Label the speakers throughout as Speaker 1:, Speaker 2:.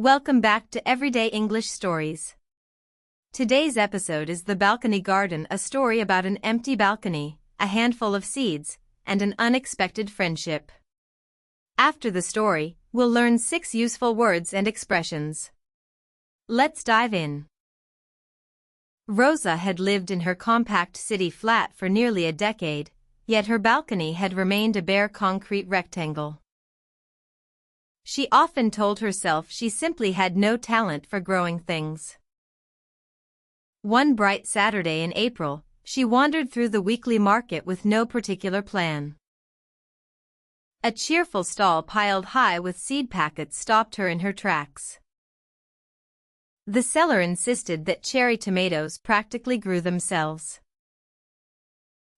Speaker 1: Welcome back to Everyday English Stories. Today's episode is The Balcony Garden, a story about an empty balcony, a handful of seeds, and an unexpected friendship. After the story, we'll learn 6 useful words and expressions. Let's dive in. Rosa had lived in her compact city flat for nearly a decade, yet her balcony had remained a bare concrete rectangle. She often told herself she simply had no talent for growing things. One bright Saturday in April, she wandered through the weekly market with no particular plan. A cheerful stall piled high with seed packets stopped her in her tracks. The seller insisted that cherry tomatoes practically grew themselves.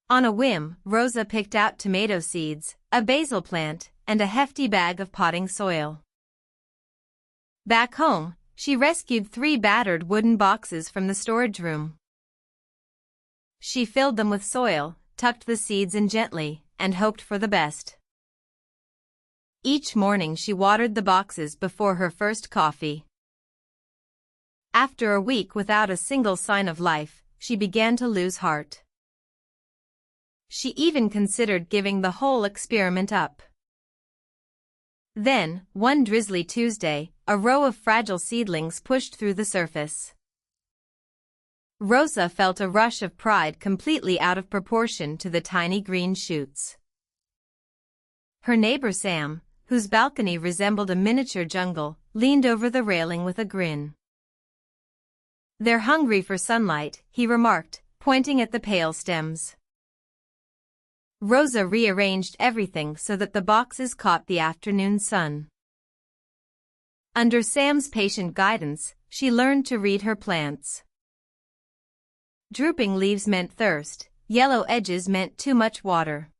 Speaker 1: On a whim, Rosa picked out tomato seeds, a basil plant, and a hefty bag of potting soil. Back home, she rescued 3 battered wooden boxes from the storage room. She filled them with soil, tucked the seeds in gently, and hoped for the best. Each morning she watered the boxes before her first coffee. After a week without a single sign of life, she began to lose heart. She even considered giving the whole experiment up. Then, one drizzly Tuesday, a row of fragile seedlings pushed through the surface. Rosa felt a rush of pride completely out of proportion to the tiny green shoots. Her neighbor Sam, whose balcony resembled a miniature jungle, leaned over the railing with a grin. "They're hungry for sunlight," he remarked, pointing at the pale stems. Rosa rearranged everything so that the boxes caught the afternoon sun. Under Sam's patient guidance, she learned to read her plants. Drooping leaves meant thirst, yellow edges meant too much water.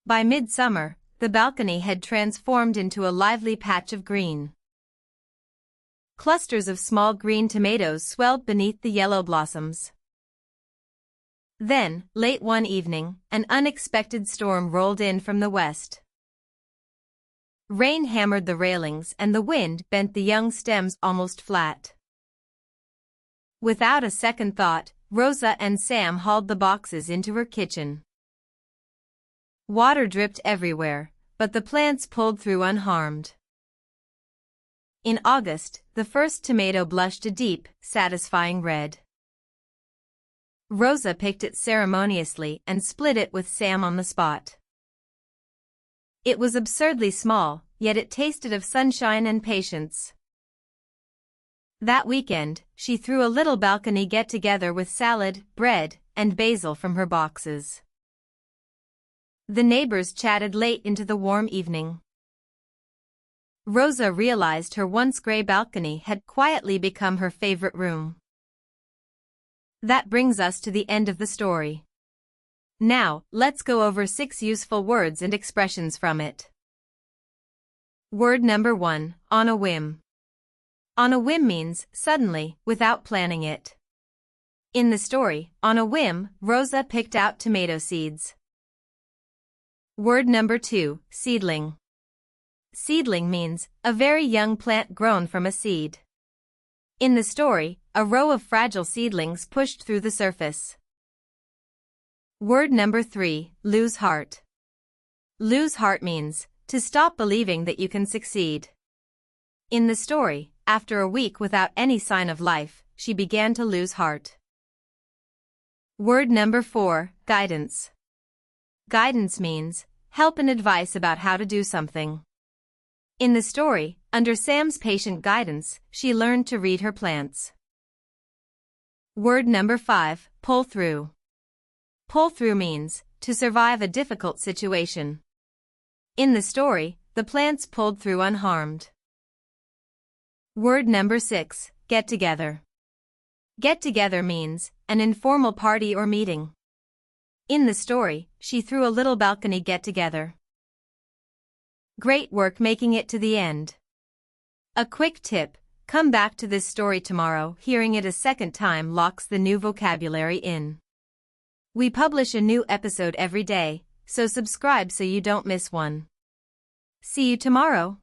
Speaker 1: By midsummer, the balcony had transformed into a lively patch of green. Clusters of small green tomatoes swelled beneath the yellow blossoms. Then, late one evening, an unexpected storm rolled in from the west. Rain hammered the railings and the wind bent the young stems almost flat. Without a second thought, Rosa and Sam hauled the boxes into her kitchen. Water dripped everywhere, but the plants pulled through unharmed. In August, the first tomato blushed a deep, satisfying red. Rosa picked it ceremoniously and split it with Sam on the spot. It was absurdly small, yet it tasted of sunshine and patience. That weekend, she threw a little balcony get-together with salad, bread, and basil from her boxes. The neighbors chatted late into the warm evening. Rosa realized her once gray balcony had quietly become her favorite room. That brings us to the end of the story. Now, let's go over 6 useful words and expressions from it. Word number 1, on a whim. On a whim means suddenly, without planning it. In the story, on a whim, Rosa picked out tomato seeds. Word number 2, seedling. Seedling means a very young plant grown from a seed. In the story, a row of fragile seedlings pushed through the surface. Word number 3, lose heart. Lose heart means to stop believing that you can succeed. In the story, after a week without any sign of life, she began to lose heart. Word number 4, guidance. Guidance means help and advice about how to do something. In the story, under Sam's patient guidance, she learned to read her plants. Word number 5, pull through. Pull through means to survive a difficult situation. In the story, the plants pulled through unharmed. Word number 6, get together. Get together means an informal party or meeting. In the story, she threw a little balcony get-together. Great work making it to the end. A quick tip, come back to this story tomorrow. Hearing it a second time locks the new vocabulary in. We publish a new episode every day, so subscribe so you don't miss one. See you tomorrow.